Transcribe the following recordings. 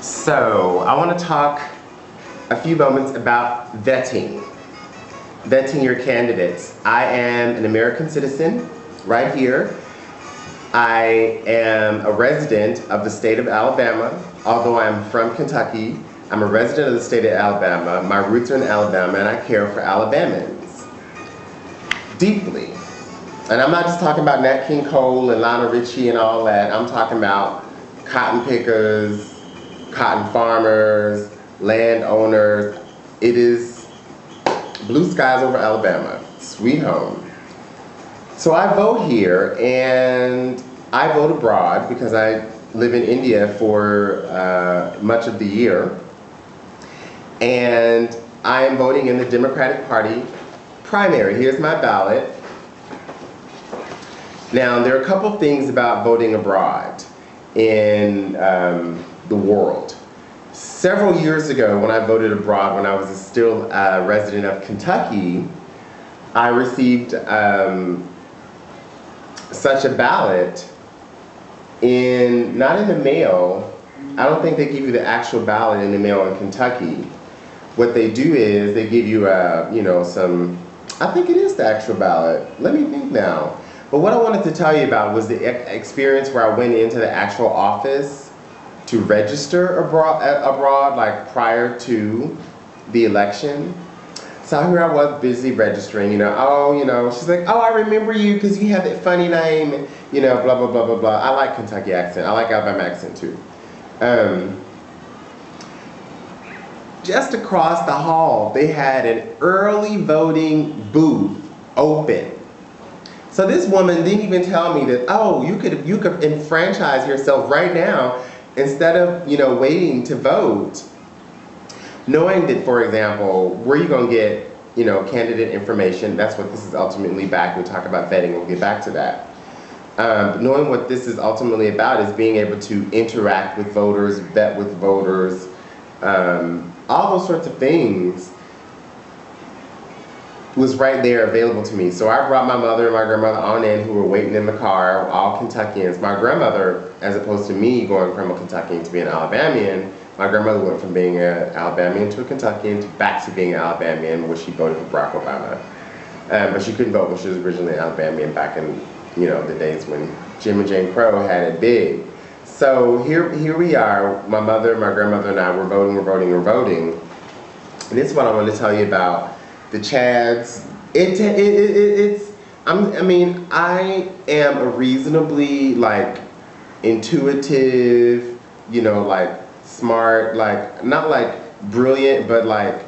So, I want to talk a few moments about vetting your candidates. I am an American citizen right here. I am a resident of the state of Alabama. Although I'm from Kentucky, I'm a resident of the state of Alabama. My roots are in Alabama, and I care for Alabamans deeply. And I'm not just talking about Nat King Cole and Lionel Richie and all that. I'm talking about cotton pickers, cotton farmers, landowners. It is blue skies over Alabama, sweet home. So I vote here, and I vote abroad because I live in India for much of the year. And I am voting in the Democratic Party primary. Here's my ballot. Now, there are a couple things about voting abroad in the world. Several years ago, when I voted abroad, when I was still a resident of Kentucky, I received such a ballot not in the mail. I don't think they give you the actual ballot in the mail in Kentucky. What they do is they give you I think it is the actual ballot. Let me think now. But what I wanted to tell you about was the experience where I went into the actual office to register abroad, like prior to the election. So here I was busy registering, she's like, oh, I remember you because you have that funny name, blah, blah, blah, blah, blah. I like Kentucky accent. I like Alabama accent too. Just across the hall, they had an early voting booth open. So this woman didn't even tell me that, oh, you could enfranchise yourself right now instead of, waiting to vote. Knowing that, for example, where you're going to get, candidate information, that's what this is ultimately back. We'll talk about vetting, we'll get back to that. Knowing what this is ultimately about is being able to interact with voters, vet with voters, all those sorts of things was right there available to me. So I brought my mother and my grandmother on in, who were waiting in the car, all Kentuckians. My grandmother, as opposed to me going from a Kentuckian to being an Alabamian, my grandmother went from being an Alabamian to a Kentuckian back to being an Alabamian, where she voted for Barack Obama. But she couldn't vote when she was originally an Alabamian back in the days when Jim and Jane Crow had it big. So here we are. My mother, my grandmother, and I were voting. And this is what I want to tell you about the Chads. I am a reasonably intuitive, smart, not brilliant, but I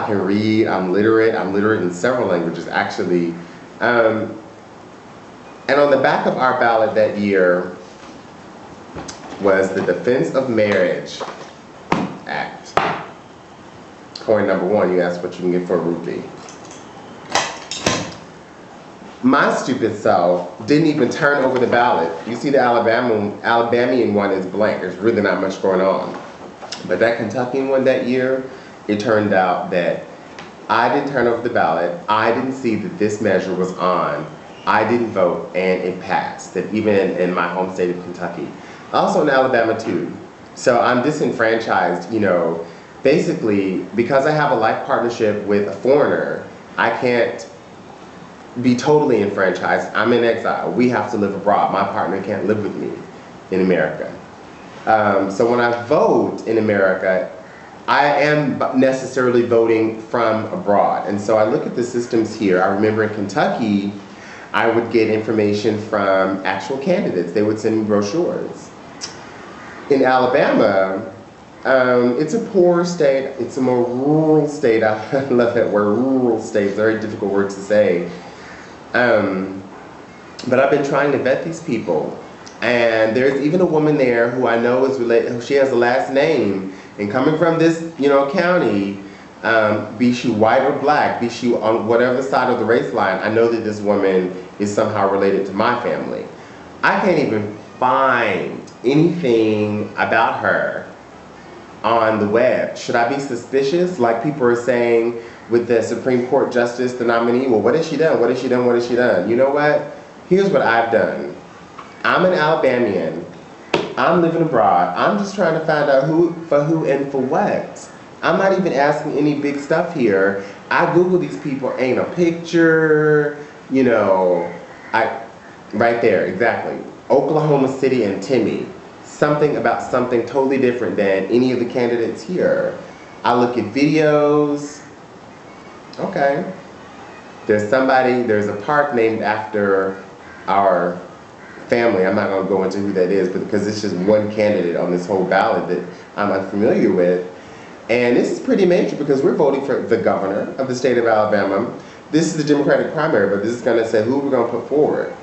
can read. I'm literate in several languages actually. And on the back of our ballot that year was the Defense of Marriage Act. Coin number 1, you ask what you can get for a rupee. My stupid self didn't even turn over the ballot. You see the Alabamian one is blank. There's really not much going on. But that Kentuckian one that year, it turned out that I didn't turn over the ballot. I didn't see that this measure was on. I didn't vote, and it passed. That even in my home state of Kentucky. Also in Alabama too. So I'm disenfranchised, basically, because I have a life partnership with a foreigner, I can't be totally enfranchised. I'm in exile. We have to live abroad. My partner can't live with me in America. So when I vote in America, I am necessarily voting from abroad. And so I look at the systems here. I remember in Kentucky, I would get information from actual candidates. They would send me brochures. In Alabama, it's a poor state. It's a more rural state. I love that word, rural state. It's a very difficult word to say. But I've been trying to vet these people. And there's even a woman there who I know is related, she has a last name. And coming from this, county, be she white or black, be she on whatever side of the race line, I know that this woman is somehow related to my family. I can't even find anything about her on the web. Should I be suspicious? Like people are saying with the Supreme Court Justice, the nominee, well, what has she done? What has she done? What has she done? You know what? Here's what I've done. I'm an Alabamian I'm living abroad. I'm just trying to find out who, and for what. I'm not even asking any big stuff here. I Google these people, ain't a picture, you know, right there, exactly. Oklahoma City and Timmy. Something about something totally different than any of the candidates here. I look at videos. Okay. There's a park named after our family. I'm not going to go into who that is, but because it's just one candidate on this whole ballot that I'm unfamiliar with. And this is pretty major because we're voting for the governor of the state of Alabama. This is the Democratic primary, but this is going to say who we're going to put forward.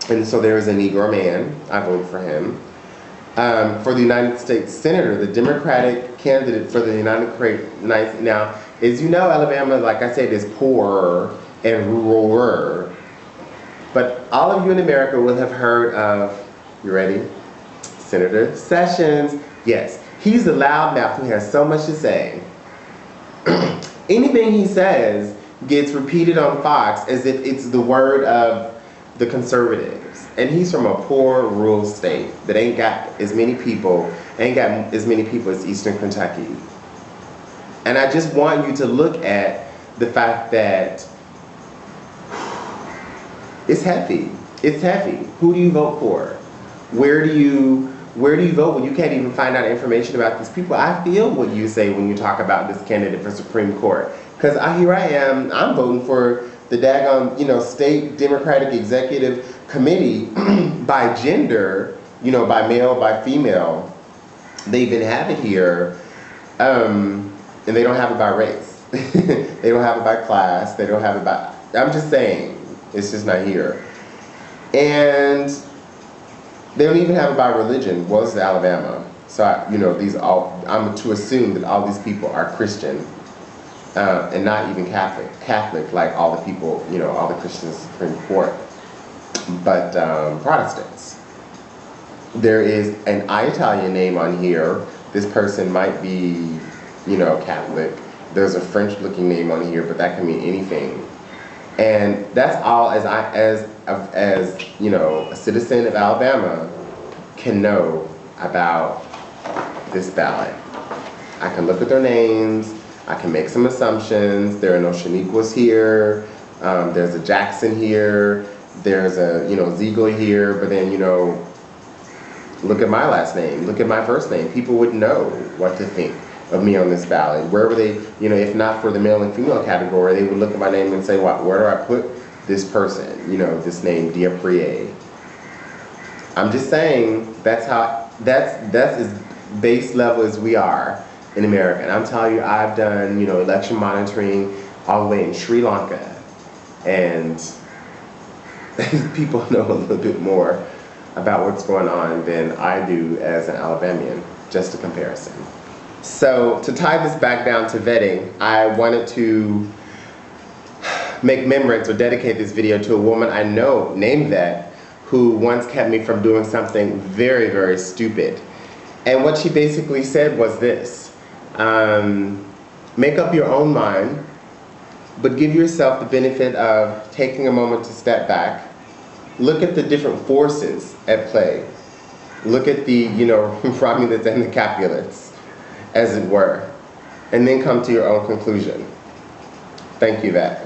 And so there is a Negro man. I voted for him. For the United States Senator, the Democratic candidate for the United States. Now, as you know, Alabama, like I said, is poorer and ruraler. But all of you in America will have heard of, you ready? Senator Sessions. Yes. He's a loudmouth who has so much to say. Anything he says gets repeated on Fox as if it's the word of the conservatives. And he's from a poor rural state that ain't got as many people as Eastern Kentucky. And I just want you to look at the fact that it's heavy. It's heavy. Who do you vote for? Where do you vote when you can't even find out information about these people? I feel what you say when you talk about this candidate for Supreme Court. Because here I am, I'm voting for the daggone, state Democratic Executive Committee by gender, by male, by female. They even have it here, and they don't have it by race. They don't have it by class. They don't have it by, I'm just saying, it's just not here. And they don't even have it by religion. Well, it's Alabama. So, I'm to assume that all these people are Christian, and not even Catholic, like all the people, all the Christians in the Supreme Court, but Protestants. There is an Italian name on here. This person might be, Catholic. There's a French-looking name on here, but that can mean anything. And that's all as a citizen of Alabama can know about this ballot. I can look at their names. I can make some assumptions. There are no Shaniquas here. There's a Jackson here. There's a, Ziegler here. But then, look at my last name. Look at my first name. People would know what to think of me on this ballot. Wherever they, if not for the male and female category, they would look at my name and say, where do I put this person? This name, Diaprie. I'm just saying, that's as base level as we are in America. And I'm telling you, I've done, election monitoring all the way in Sri Lanka. And people know a little bit more about what's going on than I do as an Alabamian, just a comparison. So to tie this back down to vetting, I wanted to make remembrance or dedicate this video to a woman I know named Vet, who once kept me from doing something very, very stupid. And what she basically said was this: make up your own mind, but give yourself the benefit of taking a moment to step back, look at the different forces at play, look at the, Romulus and the Capulets, as it were, and then come to your own conclusion. Thank you, Vet.